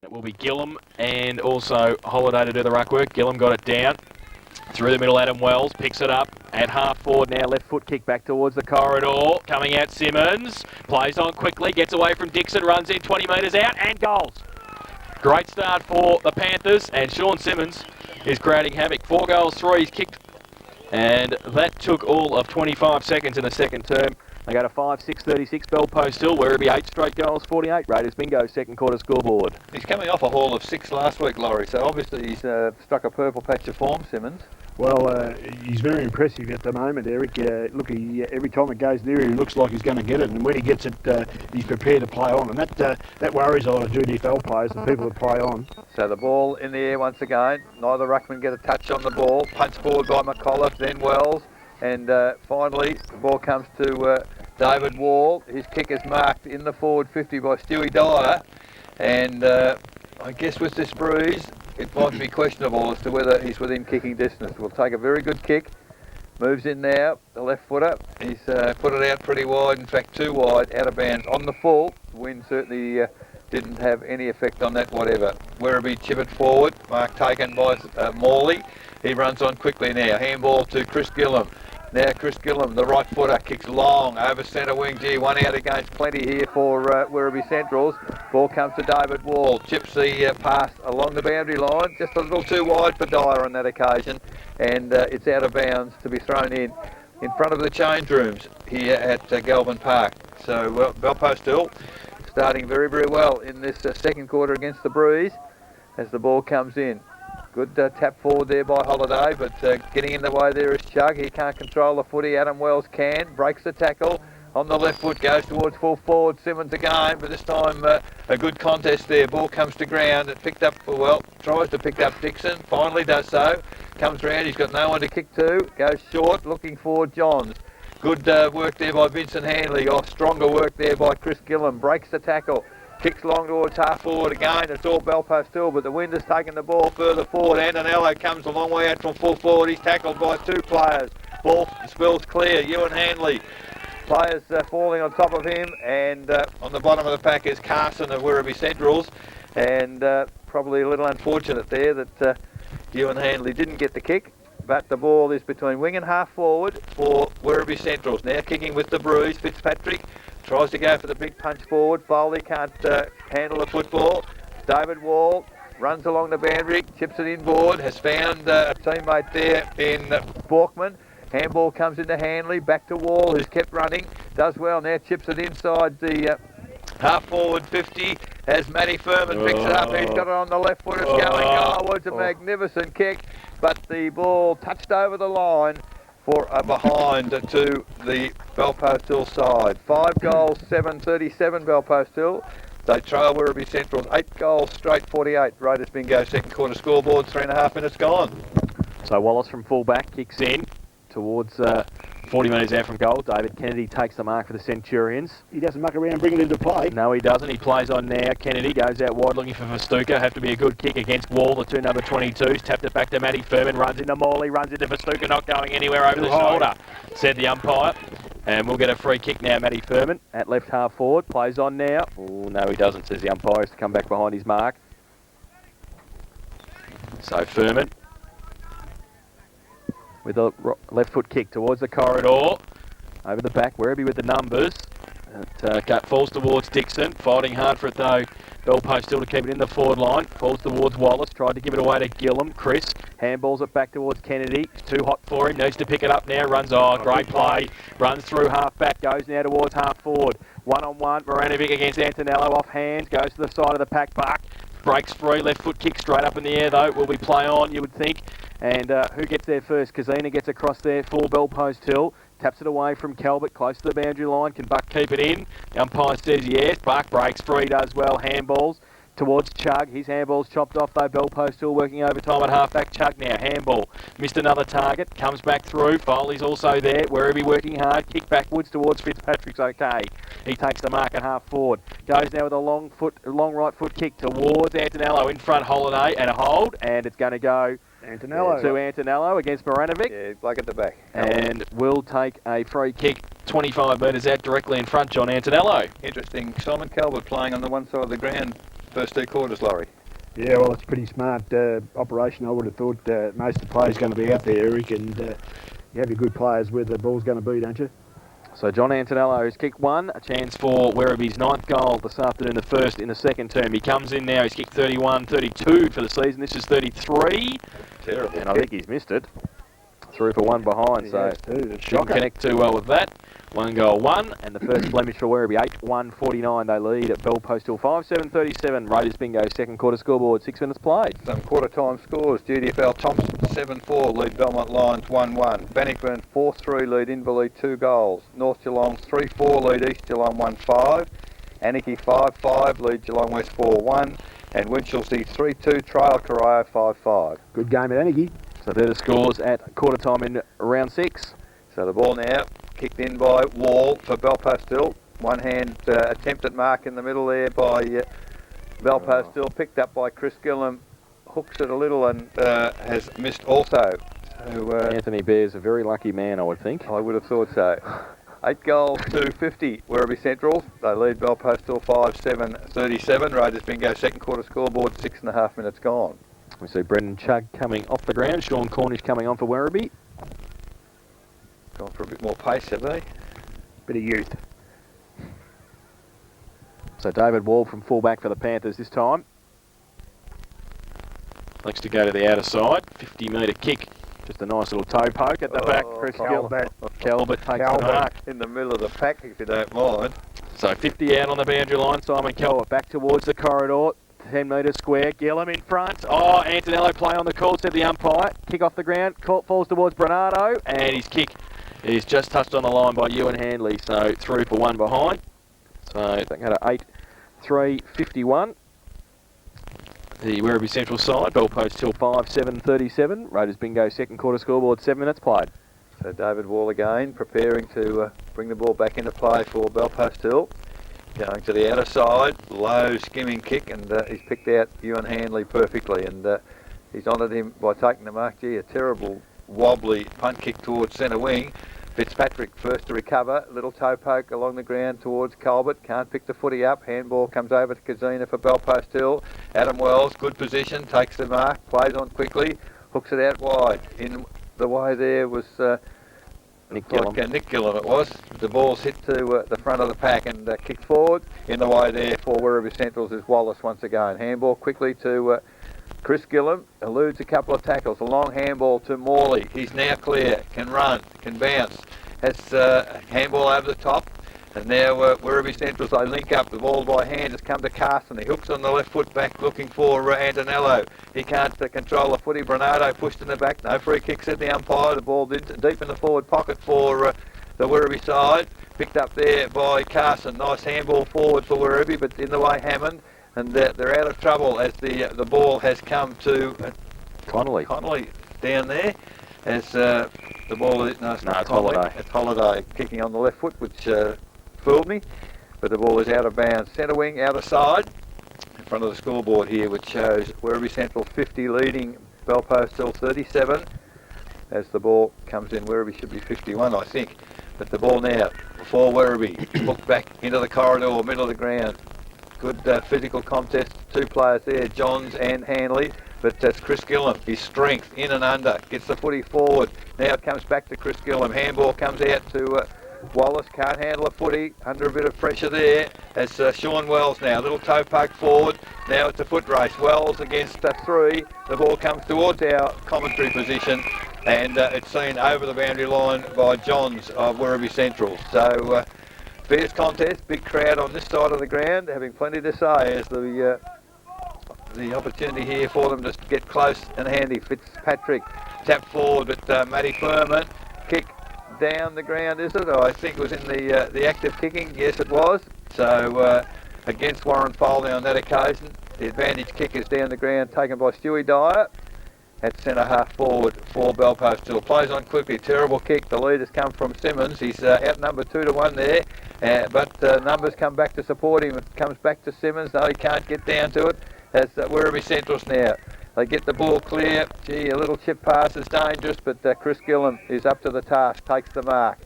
It will be Gillum and also Holiday to do the ruck work. Gillum got it down. Through the middle, Adam Wells picks it up at half forward now. Left foot kick back towards the corridor. Coming out Simmons. Plays on quickly. Gets away from Dixon. Runs in 20 metres out and goals. Great start for the Panthers. And Sean Simmons is creating havoc. 4 goals, 3 he's kicked. And that took all of 25 seconds in the second term. They go to 5-6-36 Bell Post Hill. Werribee 8 straight goals, 48. Raiders bingo, second quarter scoreboard. He's coming off a haul of 6 last week, Laurie, so obviously he's struck a purple patch of form, Simmons. Well, he's very impressive at the moment, Eric. Look, every time it goes near him, he looks like he's going to get it, and when he gets it, he's prepared to play on, and that worries a lot of GDFL players, the people that play on. So the ball in the air once again. Neither ruckman get a touch on the ball. Punch forward by McAuliffe, then Wells, and finally the ball comes to David Wall. His kick is marked in the forward 50 by Stewie Dyer, and I guess with this bruise, it might be questionable as to whether he's within kicking distance. We'll take a very good kick. Moves in now, the left footer. He's put it out pretty wide, in fact too wide, out of bounds. On the full, the wind certainly didn't have any effect on that whatever. Werribee chip it forward, mark taken by Morley. He runs on quickly now, handball to Chris Gillum. Now Chris Gillum, the right footer, kicks long over centre wing. Gee, one out against plenty here for Werribee Centrals. Ball comes to David Wall. Chips the pass along the boundary line. Just a little too wide for Dyer on that occasion. And it's out of bounds to be thrown in front of the change rooms here at Galvin Park. So Bell Post Hill starting very, very well in this second quarter against the Breeze as the ball comes in. Good tap forward there by Holiday, but getting in the way there is Chug. He can't control the footy. Adam Wells can. Breaks the tackle. On the left foot, goes towards full forward. Simmons again, but this time a good contest there. Ball comes to ground. It picked up, well, tries to pick up Dixon. Finally does so. Comes round. He's got no one to kick to. Goes short, looking for Johns. Good work there by Vincent Hanley. Stronger work there by Chris Gillum. Breaks the tackle. Kicks long towards half forward again. It's all Bell Post Hill, but the wind has taken the ball further forward. Antonello comes a long way out from full forward. He's tackled by 2 players. Ball spills clear. Ewan Hanley. Players falling on top of him, and on the bottom of the pack is Carson of Werribee Centrals. And probably a little unfortunate there that Ewan Hanley didn't get the kick. But the ball is between wing and half forward for Werribee Centrals. Now kicking with the bruise. Fitzpatrick tries to go for the big punch forward. Foley can't handle the football. David Wall runs along the boundary, chips it inboard, has found a teammate there in Borkman. Handball comes into Hanley, back to Wall, who's kept running. Does well now, chips it inside the half forward 50 as Matty Furman picks it up. He's got it on the left foot. It's going. Oh, it's a magnificent kick, but the ball touched over the line for a behind to the Bell Post Hill side. 5 goals, 7-37 Bell Post Hill. They trail Werribee Central 8 goals straight, 48. Raiders bingo, second quarter scoreboard, 3.5 minutes gone. So Wallace from fullback kicks in towards 40 metres out from goal. David Kennedy takes the mark for the Centurions. He doesn't muck around bringing it into play. No, he doesn't. He plays on now. Kennedy goes out wide looking for Festuca. Have to be a good kick against Wall, the 2 number 22s. Tapped it back to Matty Furman. Runs into Morley. Runs into Festuca. Not going anywhere over the shoulder, said the umpire. And we'll get a free kick now, Matty Furman at left half forward. Plays on now. Oh, no, he doesn't, says the umpire. Has to come back behind his mark. So Furman with a left foot kick towards the corridor. Over the back, Werribee with the numbers. It falls towards Dixon. Fighting hard for it though. Bell Post still to keep it in the forward line. Falls towards Wallace. Tried to give it away to Gillum. Chris handballs it back towards Kennedy. It's too hot for him. Needs to pick it up now. Runs on. Great play. Runs through half back. Goes now towards half forward. 1-on-1. Moranovic against Antonello. Off hands. Goes to the side of the pack. Buck breaks free. Left foot kick straight up in the air though. Will we play on, you would think. And who gets there first? Kazina gets across there for Bell Post Hill. Taps it away from Calvert, close to the boundary line. Can Buck keep it in? The umpire says yes. Buck breaks free, does well. Handballs towards Chug. His handball's chopped off though. Bell Post still working overtime at half-back. Chug now, handball. Missed another target. Comes back through. Foley's also there. Werribee working hard. Kick backwards towards Fitzpatrick's okay. He takes the mark at half forward. Goes now with a long right foot kick towards Antonello in front. Holiday and a hold. And it's going to go Antonello. to Antonello against Moranovic. Yeah, bloke at the back. And will take a free kick 25 metres out directly in front, John Antonello. Interesting. Simon Calvert playing on the one side of the ground first 2 quarters, Laurie. Yeah, well, it's pretty smart operation. I would have thought most of the players going to be out there, Eric, and you have your good players where the ball's going to be, don't you? So John Antonello's kicked one, a chance for Werribee's 9th goal this afternoon, the first in the second term. He comes in now, he's kicked 31, 32 for the season. This is 33. Terrible. And I think he's missed it. Through for one behind, so It's didn't connect too well with that. 1 goal, 1, and the first blemish for Werribee, 8-1-49. They lead at Bell Post Hill, 5-7-37. Raiders bingo, second quarter scoreboard, 6 minutes played. Some quarter-time scores. GDFL Thompson 7-4 lead Belmont Lions 1-1. Bannockburn 4-3 lead Inverleigh 2 goals. North Geelong 3-4 lead East Geelong 1-5. Anarchy 5-5 lead Geelong West 4-1. And Winchelsea 3-2 trail Corio 5-5. Good game at Anarchy. So they're the scores at quarter time in round 6. So the ball now kicked in by Wall for Belpost Hill. One hand attempt at mark in the middle there by Belpost Hill, picked up by Chris Gillam, hooks it a little and has missed also. So, Anthony Bear's a very lucky man, I would think. I would have thought so. 8 goals to 50, Werribee Central. They lead Belpost Hill 5-7-37. Raiders bingo, second quarter scoreboard, 6.5 minutes gone. We see Brendan Chugg coming off the ground. Sean Cornish coming on for Werribee. Gone for a bit more pace, have they? Bit of youth. So David Wall from fullback for the Panthers this time. Likes to go to the outer side. 50-metre kick. Just a nice little toe poke at the back. Chris Calvert takes the mark. In the middle of the pack, if you don't mind. So 50 out on the boundary line. Simon Calvert back towards the corridor. 10 metre square. Gillam in front. Oh, Antonello play on the call, said the umpire. Kick off the ground. Falls towards Bernardo. And his kick is just touched on the line by Ewan Handley. So through for one behind. So they go to 8-3-51. The Werribee Central side. Bell Post Hill 5-7-37. Raiders bingo second quarter scoreboard. 7 minutes played. So David Wall again preparing to bring the ball back into play for Belpost Hill. Going to the outer side, low skimming kick, and he's picked out Ewan Handley perfectly, and he's honoured him by taking the mark. Gee, a terrible wobbly punt kick towards centre wing. Fitzpatrick first to recover, little toe poke along the ground towards Colbert, can't pick the footy up, handball comes over to Kazina for Belpost Hill. Adam Wells, good position, takes the mark, plays on quickly, hooks it out wide. In the way there was Nick Gillam. Nick Gillam it was. The ball's hit to the front of the pack and kicked forward. In the way there for Werribee Centrals is Wallace once again. Handball quickly to Chris Gillam, eludes a couple of tackles. A long handball to Morley. He's now clear, can run, can bounce. Has handball over the top. And now Werribee Centrals, they link up. The ball by hand has come to Carson. He hooks on the left foot back looking for Antonello. He can't control the footy. Bernardo pushed in the back. No free kick, said the umpire. The ball deep in the forward pocket for the Werribee side. Picked up there by Carson. Nice handball forward for Werribee, but in the way Hammond. And they're out of trouble as the ball has come to Connolly down there. As the ball is... No, it's Holiday. It's Holiday kicking on the left foot, which... fooled me, but the ball is out of bounds. Centre wing, outer side, in front of the scoreboard here, which shows Werribee Central 50 leading Belpost Hill 37. As the ball comes in, Werribee should be 51, I think. But the ball now for Werribee. Look back into the corridor, middle of the ground. Good physical contest. Two players there, Johns and Hanley. But that's Chris Gillam. His strength in and under. Gets the footy forward. Now it comes back to Chris Gillam. Handball comes out to... Wallace can't handle a footy, under a bit of pressure there. As Sean Wells now, little toe poke forward. Now it's a foot race. Wells against 3. The ball comes towards our commentary position, and it's seen over the boundary line by Johns of Werribee Central. So fierce contest, big crowd on this side of the ground, having plenty to say as the opportunity here for them to get close and handy. Fitzpatrick tap forward, but Matty Furman kick down the ground, is it? I think it was in the active kicking. Yes, it was. So against Warren Foley on that occasion. The advantage kick is down the ground, taken by Stewie Dyer at centre half forward for Belpost Hill. Plays on quickly, terrible kick. The lead has come from Simmons. He's outnumbered 2-1 there, but numbers come back to support him. It comes back to Simmons. No, he can't get down to it. As Werribee Centrals now. They get the ball clear. Gee, a little chip pass is dangerous, but Chris Gillam is up to the task, takes the mark.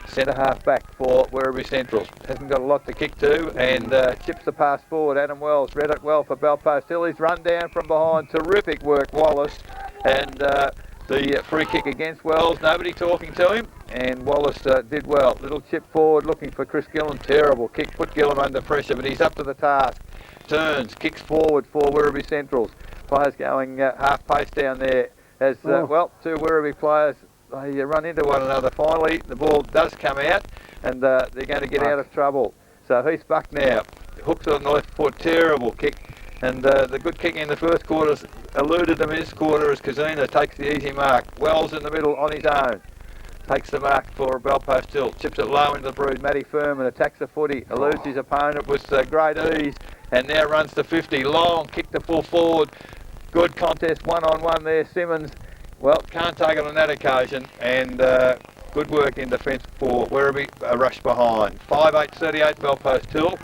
centre half back for Werribee Central. Hasn't got a lot to kick to, and chips the pass forward. Adam Wells read it well for Belpost Hill. He's run down from behind. Terrific work, Wallace. And the free kick against Wells. Nobody talking to him, and Wallace did well. Little chip forward looking for Chris Gillam. Terrible kick. Put Gillam under pressure, but he's up to the task. Turns, kicks forward for Werribee Centrals. Players going half pace down there. As well, two Werribee players, they run into one another. Finally, the ball does come out, and they're going to get out of trouble. So Heath Buck now hooks on the left foot. Terrible kick, and the good kick in the first quarter eluded him this quarter as Kazina takes the easy mark. Wells in the middle on his own. Takes the mark for Belpost Hill. Chips it low into the brood. Matty Furman attacks the footy. Eludes his opponent with great ease. And now runs to 50. Long kick to full forward. Good contest. One-on-one there. Simmons, well, can't take it on that occasion. And good work in defence for Werribee. A rush behind. 5-8-38 Belpost Hill.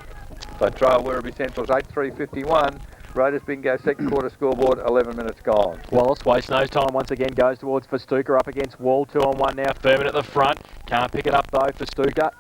So trail Werribee Central's 8-3-51. Raiders bingo, second quarter scoreboard, 11 minutes gone. Wallace wastes no time once again, goes towards Festuca, up against Wall, 2-on-1 now. Furman at the front, can't pick it up though. Festuca,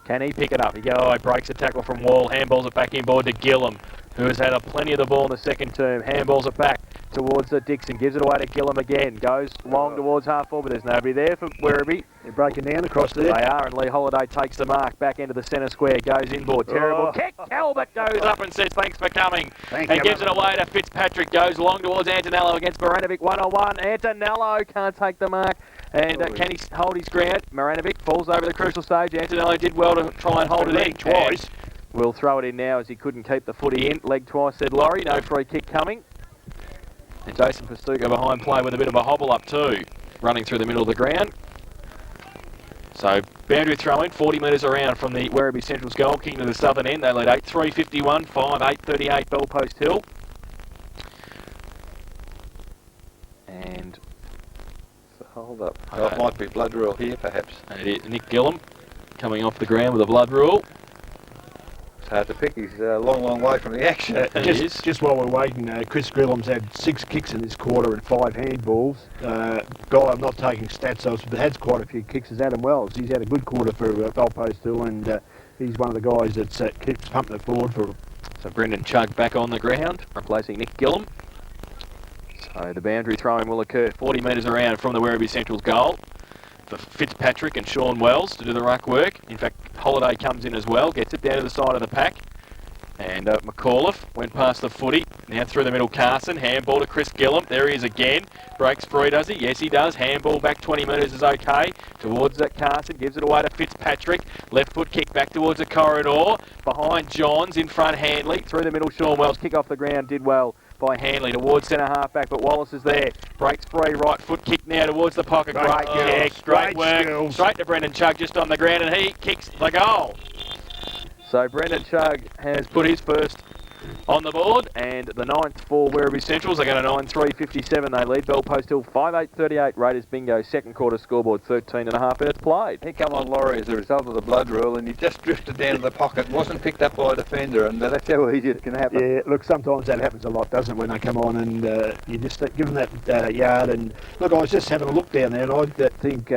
can he pick it up? He breaks a tackle from Wall, handballs it back inboard to Gillam, who has had plenty of the ball in the second term. Handballs it back towards Dixon, gives it away to Gillam again, goes long towards half forward, but there's nobody there for Werribee. They're breaking down across there. They are, and Lee Holiday takes the mark, back into the centre square, goes inboard, terrible kick. Talbot goes up and says thanks for coming, and gives it away to Fitzpatrick, goes long towards Antonello against Maranovic, 1-on-1. Antonello can't take the mark, and can he hold his ground? Maranovic falls over the crucial stage. Antonello did well to try and hold it in twice. We'll throw it in now as he couldn't keep the footy in. Leg twice, said Laurie. No free kick coming. And Jason Festuca behind play with a bit of a hobble up too, running through the middle of the ground. So boundary throw in, 40 metres around from the Werribee Central's goal, kicking to the southern end. They lead 8-3-51, 5-8-38 Belpost Hill. And so hold up. It might be blood rule here perhaps. And it is Nick Gillam coming off the ground with a blood rule. Hard to pick. He's a long way from the action. Just while we're waiting, Chris Grillam's had 6 kicks in this quarter and 5 handballs. Guy I'm not taking stats of, but has quite a few kicks is Adam Wells. He's had a good quarter for Belpost Hill, and he's one of the guys that's keeps pumping it forward for him. So Brendan Chugg back on the ground, replacing Nick Gillam. So the boundary throwing will occur 40 metres around from the Werribee Central's goal for Fitzpatrick and Sean Wells to do the ruck work. In fact, Holiday comes in as well, gets it down to the side of the pack. And McAuliffe went past the footy. Now through the middle, Carson. Handball to Chris Gillam. There he is again. Breaks free, does he? Yes, he does. Handball back 20 metres is okay. Towards that Carson. Gives it away to Fitzpatrick. Left foot kick back towards the corridor. Behind Johns. In front, Handley. Through the middle, Sean Wells. Kick off the ground. Did well by Handley towards centre half back, but Wallace is there. Breaks free, right foot kick now towards the pocket. Great kick, great work. Skills. Straight to Brendan Chugg just on the ground, and he kicks the goal. So Brendan Chugg has put his first on the board, and the 9th for Werribee Centrals. They go to 9-3-57. They lead Belpost Hill 5-8-38. Raiders bingo, second quarter scoreboard, 13.5 minutes played. He come on Laurie as a result of the blood rule, and he just drifted down to the pocket, wasn't picked up by a defender, and that's how easy it can happen. Yeah, look, sometimes that happens a lot, doesn't it, when they come on and you just give them that yard. And look, I was just having a look down there, and I think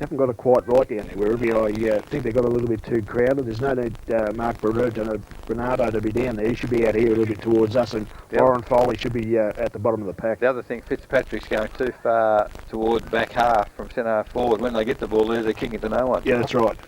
haven't got it quite right down there, Werribee. I think they got a little bit too crowded. There's no need Mark Bernardo to be down there. He should be out here a little bit towards us, and Warren Foley should be at the bottom of the pack. The other thing, Fitzpatrick's going too far toward back half from centre half forward. When they get the ball there, they're kicking to no one. Yeah, that's right.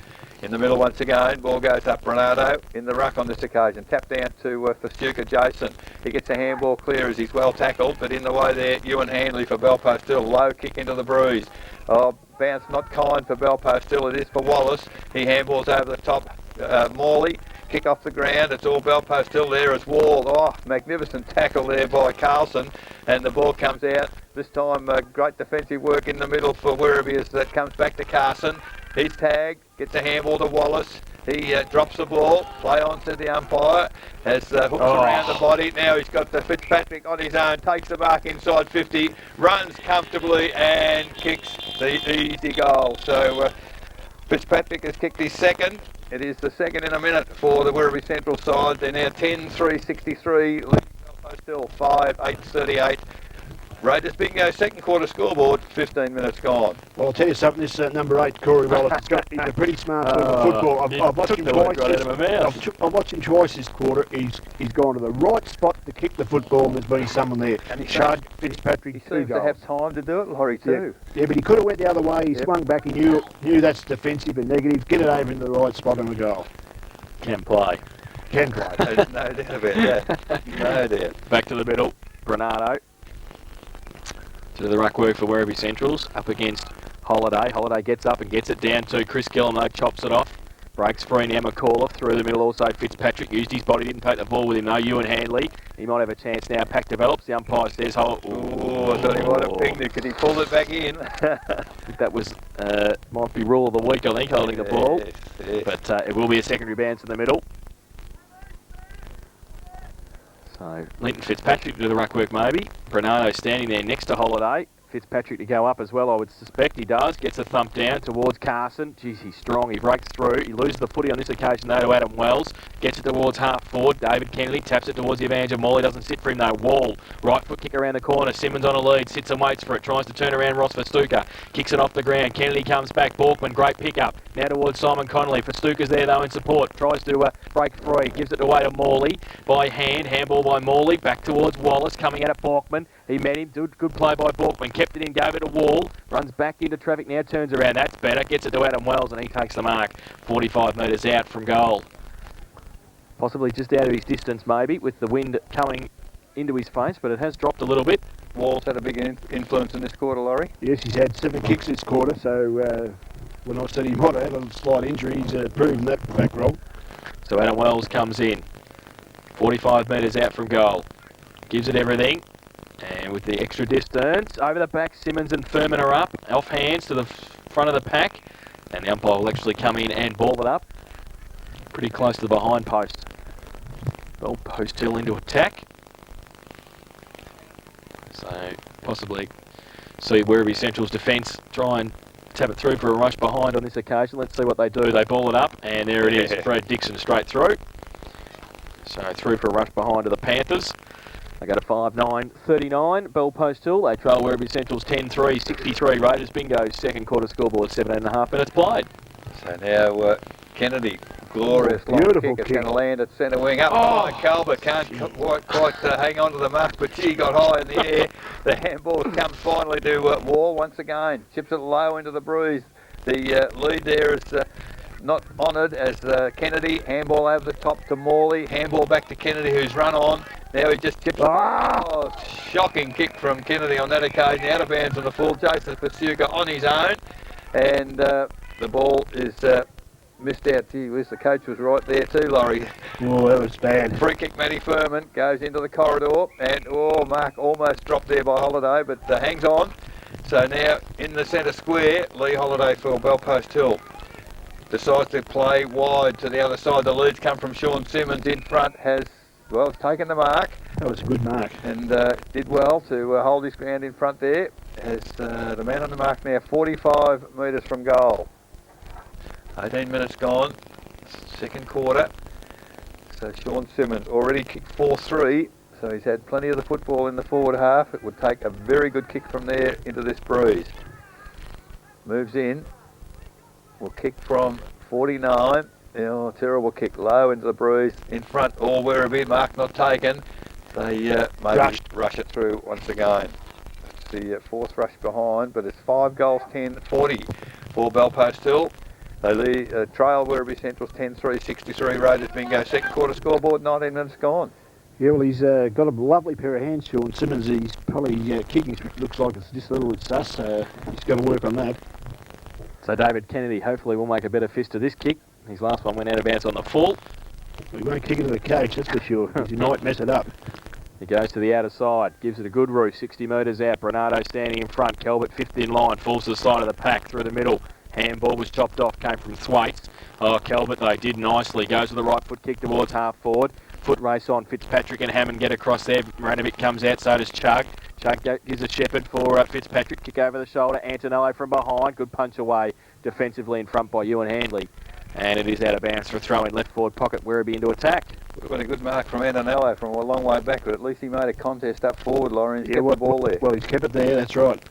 In the middle once again, ball goes up. Bernardo in the ruck on this occasion. Tap down to Festuca Jason. He gets a handball clear as he's well tackled, but in the way there, Ewan Handley for Belpost Hill. Low kick into the breeze. Oh, bounce not kind for Belpost Hill. It is for Wallace. He handballs over the top. Morley. Kick off the ground. It's all Belpost Hill there as Wall. Oh, magnificent tackle there by Carlson. And the ball comes out. This time, great defensive work in the middle for Werribee as that comes back to Carson. He's tagged, gets a handball to Wallace. He drops the ball, play on to the umpire, has hooks around the body. Now he's got the Fitzpatrick on his own, takes the mark inside 50, runs comfortably and kicks the easy goal. So Fitzpatrick has kicked his second. It is the second in a minute for the Werribee Central side. They're now 10-3-63, leading Belpost Hill 5-8-38. Raiders bingo, second quarter scoreboard, 15 minutes gone. Well, I'll tell you something, this number 8, Corey Wallace, he's a pretty smart sort of football. I've watched him twice. I've watched him twice this quarter. He's gone to the right spot to kick the football, and there's been someone there. And he showed Fitzpatrick He seems to have time to do it, Laurie, too. Yeah, but he could have went the other way. He swung back. He knew that's defensive and negative. Get it over into the right spot on the goal. Can play. Can play. There's no doubt about that. No doubt. Back to the middle. Bernardo. To the ruck work for Werribee Centrals. Up against Holiday. Holiday gets up and gets it down to Chris Gillum, though, chops it off. Breaks free now, McAuliffe through the middle also. Fitzpatrick used his body, didn't take the ball with him though. Ewan Handley, he might have a chance now. Pack develops, the umpire says, I thought he might have pinged it. Could he pull it back in? I think that was, might be rule of the week, I think, holding the ball. Yes. But it will be a secondary bounce in the middle. So Linton Fitzpatrick to do the ruck work maybe. Bernardo standing there next to Holiday. Fitzpatrick to go up as well, I would suspect. He does. Gets a thump down towards Carson. Geez, he's strong. He breaks through. He loses the footy on this occasion, though, to Adam Wells. Gets it towards half forward. David Kennedy taps it towards the advantage of Morley. Doesn't sit for him, though. Wall. Right foot kick around the corner. Simmons on a lead. Sits and waits for it. Tries to turn around Ross for Stuka. Kicks it off the ground. Kennedy comes back. Borkman, great pickup. Now towards Simon Connolly. For Stuka's there, though, in support. Tries to break free. Gives it away to Morley. By hand. Handball by Morley. Back towards Wallace. Coming out at Borkman. He met him. Good play by Borkman. Kept it in. Gave it to Wall, runs back into traffic now, turns around, that's better, gets it to Adam Wells and he takes the mark, 45 metres out from goal. Possibly just out of his distance maybe, with the wind coming into his face, but it has dropped a little bit. Wall's had a big influence in this quarter, Laurie. Yes, he's had 7 kicks this quarter, so when I said he might have had a slight injury, he's proven that back roll. So Adam Wells comes in, 45 metres out from goal, gives it everything. And with the extra distance, over the back, Simmons and Furman are up, off hands to the front of the pack, and the umpire will actually come in and ball it up, pretty close to the behind post. Bell post hill into attack. So possibly see Werribee Central's defence try and tap it through for a rush behind on this occasion. Let's see what they do. They ball it up, and there it is. Fred Dixon straight through. So through for a rush behind to the Panthers. They go to 5-9-39, Bell Post Hill. They trail Werribee Central's 10-3, 63. Raiders bingo, second quarter scoreboard, 17.5 minutes played. So now Kennedy, glorious long Beautiful kick. It's kick. going to land at centre wing. Up by Calvert, can't quite hang on to the mark, but gee, got high in the air. The handball comes finally to Wall once again. Chips it low into the breeze. The lead there is not honoured as Kennedy. Handball over the top to Morley. Handball back to Kennedy, who's run on. Now he just chips it. Oh, shocking kick from Kennedy on that occasion. Out of bounds on the full. Jason Pasuka on his own. And the ball is missed out. Gee whiz, the coach was right there too, Laurie. Oh, that was bad. Free kick, Matty Furman goes into the corridor. And, Mark almost dropped there by Holiday, but hangs on. So now in the centre square, Lee Holiday for Bell Post Hill. Decides to play wide to the other side. The leads come from Sean Simmons in front. Has taken the mark. That was a good mark. And did well to hold his ground in front there. As the man on the mark now, 45 metres from goal. 18 minutes gone. Second quarter. So Sean Simmons already kicked 4-3. So he's had plenty of the football in the forward half. It would take a very good kick from there into this breeze. Moves in. Will kick from 49. Terrible kick low into the breeze. In front, all Werribee, mark not taken. They maybe rush it through once again. It's the fourth rush behind, but it's 5 goals, 10-40 for Bell Post Hill. They trail Werribee Central's 10-3, 63. Raiders bingo, second quarter scoreboard, 19 minutes gone. Yeah, well, he's got a lovely pair of hands, Sean Simmons. He's probably kicking looks like it's just a little bit sus. He's got to work on that. So David Kennedy hopefully will make a better fist of this kick. His last one went out of bounds on the full. He won't kick it to the cage, that's for sure. He might mess it up. He goes to the outer side, gives it a good roost, 60 metres out. Bernardo standing in front. Calvert fifth in line, falls to the side of the pack through the middle. Handball was chopped off, came from Thwaites. Calvert though did nicely. Goes with the right foot kick towards half forward. Foot race on. Fitzpatrick and Hammond get across there. Maranovic comes out, so does Chug. Chug gives a shepherd for Fitzpatrick. Kick over the shoulder. Antonello from behind. Good punch away defensively in front by Ewan Handley. And it is out of bounds for a throw in left forward pocket. Werribee into attack. We've got a good mark from Antonello from a long way back, but at least he made a contest up forward, Laurie, and he's kept the ball there. Well, he's kept it there, that's right.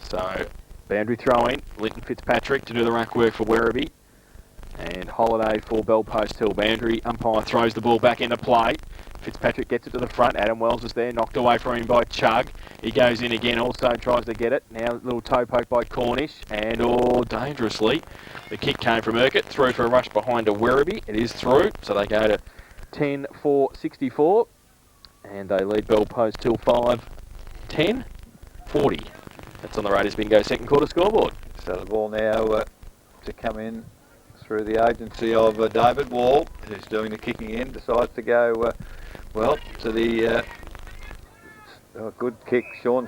So, boundary throw in. Linton Fitzpatrick to do the ruck work for Werribee. And Holiday for Bell Post Hill boundary. Umpire throws the ball back into play. Fitzpatrick gets it to the front. Adam Wells is there, knocked away from him by Chug. He goes in again, also tries to get it. Now a little toe poke by Cornish, and dangerously. The kick came from Urquhart, through for a rush behind to Werribee. It is through, so they go to 10-4-64. And they lead Bell Post Hill 5-10-40. That's on the Raiders Bingo second quarter scoreboard. So the ball now to come in through the agency of David Wall, who's doing the kicking in, decides to go, to the good kick. Sean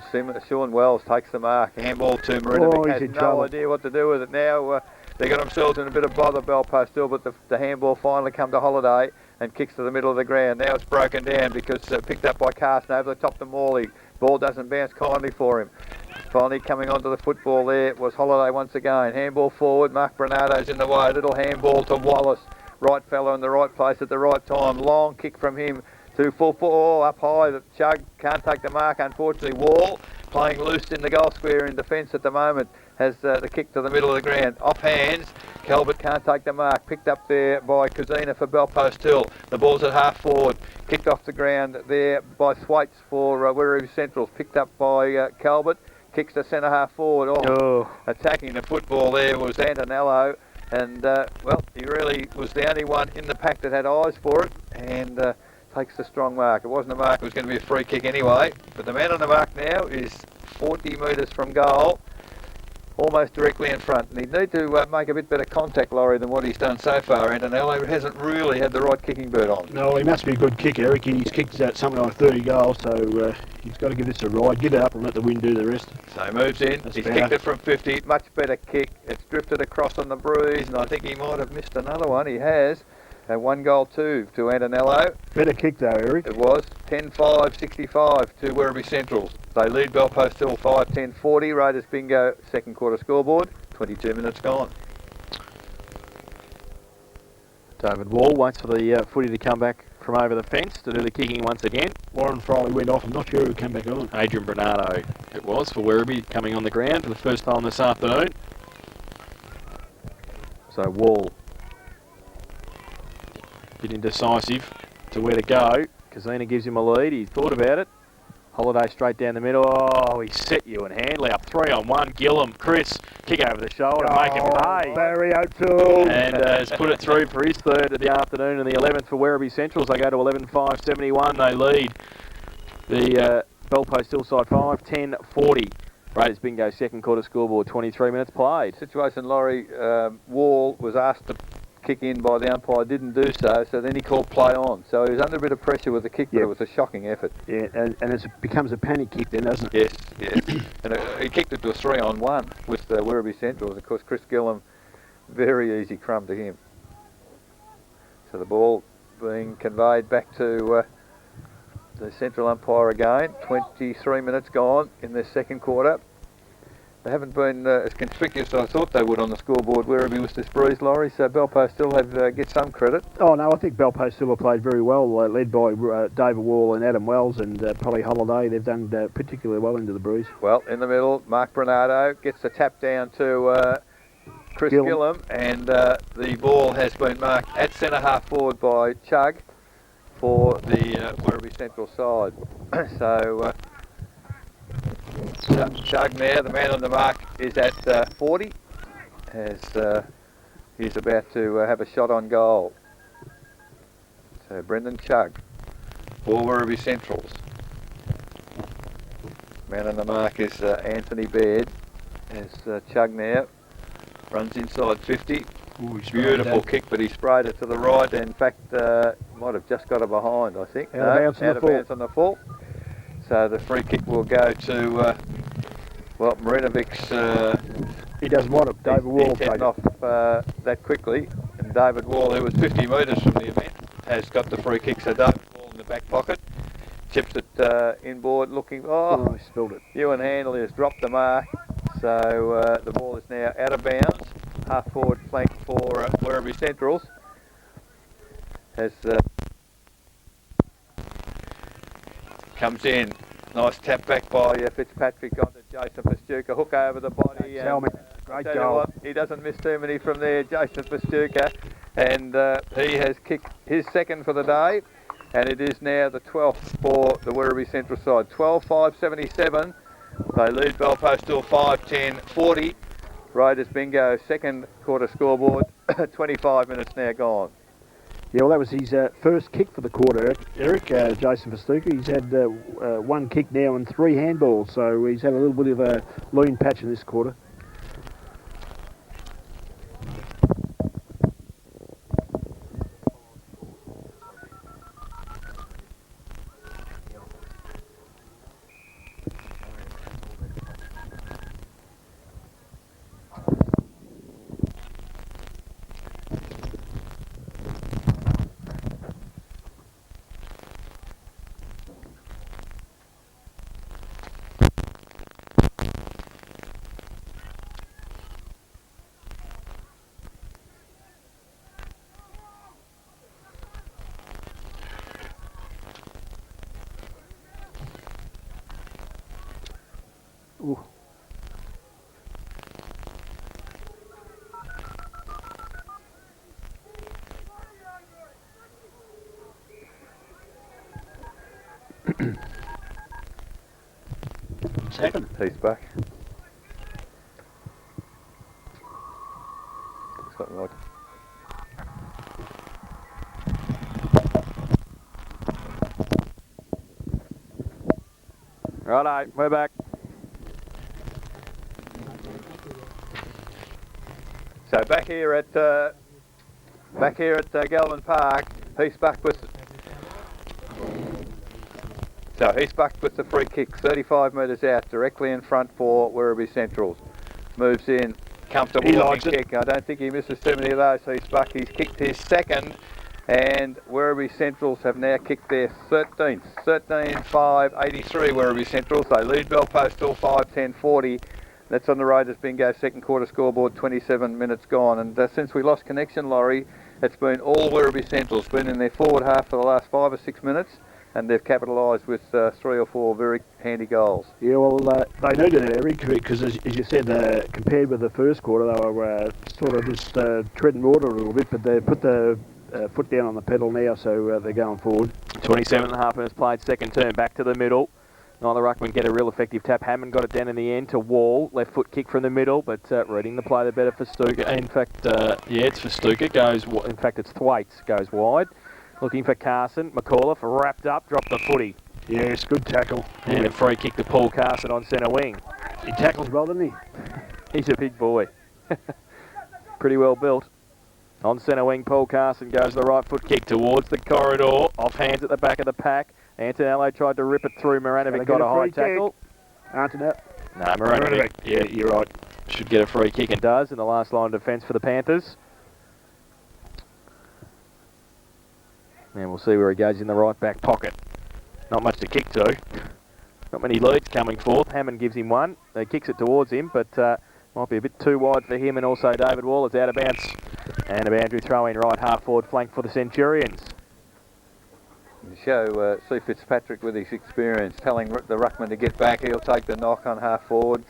Wells takes the mark. Handball to Werribee. Has no idea what to do with it now. They got themselves in a bit of bother, Bell Post Hill, but the handball finally come to Holiday and kicks to the middle of the ground. Now it's broken down because picked up by Carson over the top to Morley. Ball doesn't bounce kindly for him. Finally coming onto the football there was Holiday once again. Handball forward, Mark Bernardo's in the way. Little handball to Wallace. Right fellow in the right place at the right time. Long kick from him to full up high. The Chug can't take the mark, unfortunately. Wall playing loose in the goal square in defence at the moment. Has the kick to the middle of the ground. Off hands. Calvert can't take the mark. Picked up there by Kazina for Bell Post Hill. The ball's at half forward. Kicked off the ground there by Thwaites for Werribee Centrals. Picked up by Calvert. Kicks to centre half forward. Attacking the football there was Antonello. And, he really was the only one in the pack that had eyes for it. And takes the strong mark. It wasn't a mark. It was going to be a free kick anyway. But the man on the mark now is 40 metres from goal. Almost directly in front, and he'd need to make a bit better contact, Laurie, than what he's done so far. Antonello hasn't really had the right kicking bird on. No, he must be a good kicker, Eric. He's kicked something like 30 goals, so he's got to give this a ride. Get it up and let the wind do the rest. So he moves in. He's kicked it from 50. Much better kick. It's drifted across on the breeze, and I think he might have missed another one. He has. And 1-2 to Antonello. Better kick though, Eric. It was 10-5-65 to Werribee Centrals. They lead Bell Post Hill 5-10-40. Raiders Bingo second quarter scoreboard. 22 minutes gone. David Wall waits for the footy to come back from over the fence to do the kicking once again. Warren Frawley went off. I'm not sure who came back on. Adrian Bernardo it was for Werribee, coming on the ground for the first time this afternoon. So Wall bit indecisive to where to go. Kazina gives him a lead. He thought about it. Holiday straight down the middle. Oh, he set you and Handley up 3-on-1. Gillum, Chris, kick over the shoulder, make him pay. Barry O'Toole. And has put it through for his third of the afternoon and the 11th for Werribee Centrals. They go to 11-5-71. They lead the Bell Post Hillside 5-10-40. Raiders Bingo second quarter scoreboard, 23 minutes played. Situation, Laurie, Wall was asked to kick in by the umpire, didn't do so then he called play on. So he was under a bit of pressure with the kick, but it was a shocking effort. Yeah, and it becomes a panic kick then, doesn't it? Yes. And he kicked it to a 3-on-1 with Werribee Centrals. Of course, Chris Gillum, very easy crumb to him. So the ball being conveyed back to the central umpire again. 23 minutes gone in the second quarter. They haven't been as conspicuous as I thought they would on the scoreboard. Werribee was this breeze, Laurie, so Bell Post still get some credit. Oh no, I think Bell Post still have played very well, led by David Wall and Adam Wells and probably Holiday. They've done particularly well into the breeze. Well, in the middle, Mark Bernardo gets the tap down to Chris Gillum, and the ball has been marked at centre half forward by Chug for the Werribee Central side. So Chug now, the man on the mark, is at 40 as he's about to have a shot on goal. So Brendan Chug for Werribee Centrals. Man on the mark is Anthony Baird as Chug now runs inside 50. Ooh, beautiful kick, but he sprayed it to the right. In fact, might have just got it behind, I think. Out of bounds on the full. So the free kick will go to, Marinovic's... he doesn't want it. David Wall taken off that quickly. And David Wall, who was 50 metres from the event, has got the free kick. So David Wall in the back pocket. Chips it inboard looking... he spilled it. Ewan Handley has dropped the mark. So the ball is now out of bounds. half forward flank for Werribee Centrals. As comes in, nice tap back by Fitzpatrick onto Jason Pastuca, hook over the body. Helmet, great Tell you goal. what, he doesn't miss too many from there, Jason Pastuca, and he has kicked his second for the day, and it is now the 12th for the Werribee Central side. 12-5-77. They lead Belpostal 5-10-40. Raiders bingo, second quarter scoreboard, 25 minutes now gone. Yeah, well, that was his first kick for the quarter, Eric, Jason Pastuca. He's had one kick now and 3 handballs, so he's had a little bit of a lean patch in this quarter. Ooh. What's happened? He's back. Something like Righto, we're back. So back here at Galvin Park, he's back with the free kick, 35 metres out, directly in front for Werribee Centrals. Moves in, comfortable looking kick. I don't think he misses too many of those. He's back. He's kicked his second, and Werribee Centrals have now kicked their 13th. 13-5-83 Werribee Centrals. They lead Belpostal 5-10-40. That's on the Raiders bingo second quarter scoreboard, 27 minutes gone. And since we lost connection, Laurie, it's been all Werribee Centrals. Been in their forward half for the last 5 or 6 minutes, and they've capitalised with 3 or 4 very handy goals. Yeah, well, they needed it, Eric, because as you said, compared with the first quarter, they were sort of just treading water a little bit, but they put the foot down on the pedal now, so they're going forward. 27.5 minutes played, second term, back to the middle. Neither ruckman get a real effective tap. Hammond got it down in the end to Wall. Left foot kick from the middle, but reading the play the better for Stuka. In fact, yeah, it's for Stuka. In fact, it's Thwaites. Goes wide. Looking for Carson. McAuliffe wrapped up, dropped the footy. Yes, good tackle. And a free kick to Paul Carson on centre wing. He tackles well, doesn't he? He's a big boy. Pretty well built. On centre wing, Paul Carson goes the right foot kick towards the corridor. Off hands at the back of the pack. Antonello tried to rip it through. Maranovic got a high tackle. Antonello. No, Maranovic. Yeah, you're right. Should get a free kick and does in the last line of defence for the Panthers. And we'll see where he goes in the right back pocket. Not much to kick to. Not many leads coming forth. Hammond gives him one. He kicks it towards him, but might be a bit too wide for him and also David Wall. It's out of bounds. And a boundary throw in right half forward flank for the Centurions. Show C. Fitzpatrick with his experience, telling the ruckman to get back. He'll take the knock on half forward.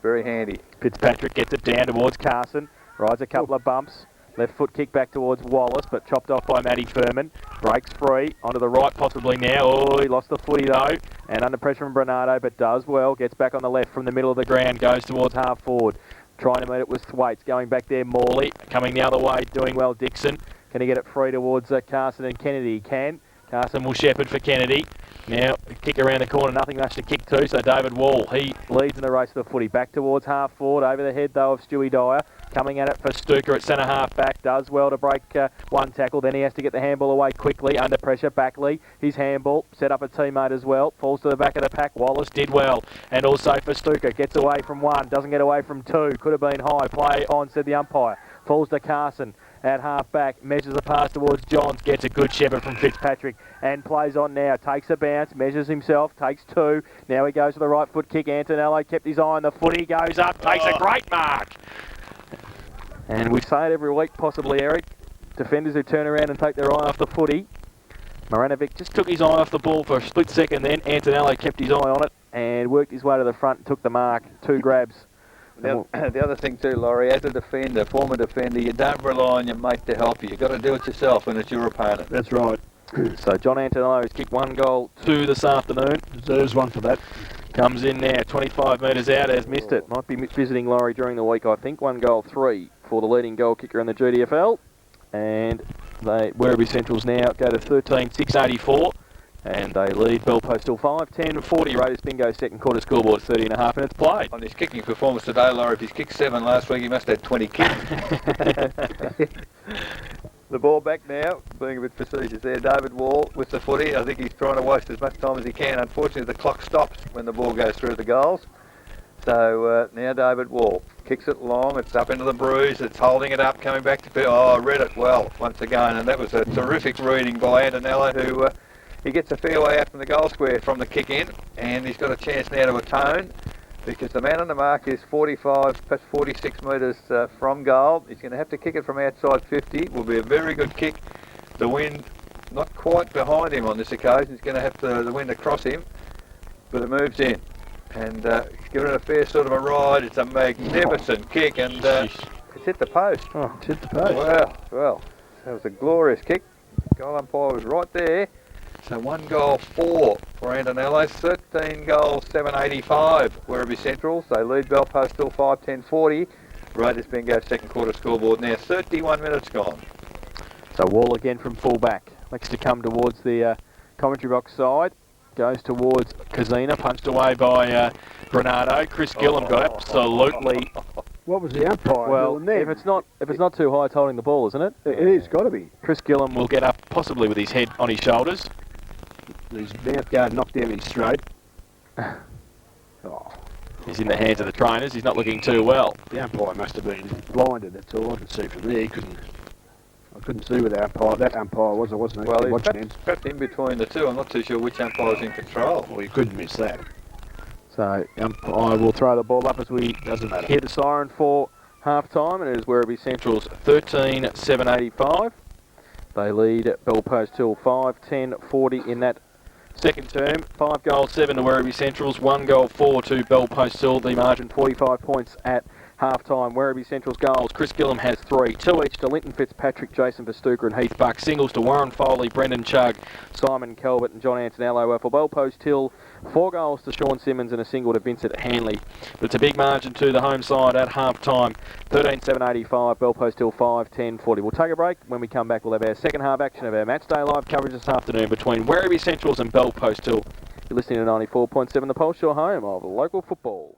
Very handy. Fitzpatrick gets it down towards Carson. Rides a couple of bumps. Left foot kick back towards Wallace, but chopped off by Matty Furman. Breaks free, onto the right possibly now. Oh, he lost the footy though. And under pressure from Bernardo, but does well. Gets back on the left from the middle of the ground, goes towards half forward. Trying to meet it with Thwaites. Going back there, Morley. Coming the other way, doing well, Dixon. Can he get it free towards Carson and Kennedy? He can. Carson will shepherd for Kennedy. Now, kick around the corner, nothing much to kick to, so David Wall, he leads in the race to the footy. Back towards half forward, over the head though of Stewie Dyer. Coming at it for Stuka at centre half back, does well to break one tackle, then he has to get the handball away quickly, under pressure, Backley, his handball, set up a teammate as well, falls to the back of the pack, Wallace did well, and also for Stuka, gets away from one, doesn't get away from two, could have been high, play on, said the umpire, falls to Carson. At half back, measures a pass towards Johns, gets a good shepherd from Fitzpatrick and plays on now, takes a bounce, measures himself, takes two, now he goes to the right foot kick, Antonello kept his eye on the footy, goes up, takes a great mark. And we say it every week, possibly, Eric. Defenders who turn around and take their eye off the footy. Maranovic just took his eye off the ball for a split second then. Antonello kept his eye on it and worked his way to the front and took the mark. 2 grabs. The other thing too, Laurie, as a defender, former defender, you don't rely on your mate to help you. You've got to do it yourself when it's your opponent. That's right. So John Antonello has kicked 1 goal 2 this afternoon. Deserves one for that. Comes in now, 25 metres out, has missed it. Might be visiting Laurie during the week, I think. 1 goal 3 for the leading goal kicker in the GDFL. And Werribee Centrals now go to 13,684. And they lead Bell Post still 5-10-40. Raiders Bingo second quarter scoreboard, 30.5 minutes played. On his kicking performance today, Laurie, if he's kicked 7 last week, he must have 20 kicks. The ball back now, being a bit facetious there. David Wall with the footy. I think he's trying to waste as much time as he can. Unfortunately, the clock stops when the ball goes through the goals. So now David Wall kicks it long. It's up into the bruise. It's holding it up, coming back to... Oh, read it well once again. And that was a terrific reading by Antonello, who... he gets a fair way out from the goal square from the kick in, and he's got a chance now to atone because the man on the mark is 45, perhaps 46 metres from goal. He's going to have to kick it from outside 50. Will be a very good kick. The wind not quite behind him on this occasion. He's going to have the wind across him, but it moves in. And given it a fair sort of a ride, it's a magnificent kick, and it's hit the post. Oh, it's hit the post. Well, that was a glorious kick. Goal umpire was right there. So 1 goal 4 for Antonello, 13 goals 785 Werribee Centrals. They lead Bell Post still 5-10-40. Raiders Bingo second quarter scoreboard now 31 minutes gone. So Wall again from full back. Likes to come towards the commentary box side. Goes towards Kazina, punched away by Bernardo. Chris Gillam got absolutely... What was the umpire Well, doing there? if it's not too high, it's holding the ball, isn't it? It is, got to be. Chris Gillam will get up, possibly with his head on his shoulders. His mouth guard knocked down his throat. Oh, He's in the hands of the trainers. He's not looking too well. the umpire must have been blinded. That's all I could see from there. I couldn't see where that umpire was. I wasn't Well, actually he's watching him. perhaps in between the two. I'm not too sure which umpire's in control. Well, you couldn't miss that. So umpire will throw the ball up as we hear the siren for half-time, and it is Werribee Central's 13-785. They lead Bell Post till 5-10-40 in that second term. 5 goals 7 to Werribee Centrals, 1 goal 4 to Bell Post Hill. The margin 45 points at half-time. Werribee Central's goals. Chris Gillam has 3. 2 each to Linton Fitzpatrick, Jason Verstuker and Heath Buck. Singles to Warren Foley, Brendan Chugg, Simon Calvert and John Antonello. For Bell Post Hill, 4 goals to Sean Simmons and a single to Vincent Hanley. But it's a big margin to the home side at half-time. 13-7-85, Bell Post Hill 5-10-40. We'll take a break. When we come back, we'll have our second half action of our match day live coverage this afternoon between Werribee Centrals and Bell Post Hill. You're listening to 94.7 The Pulse, your home of local football.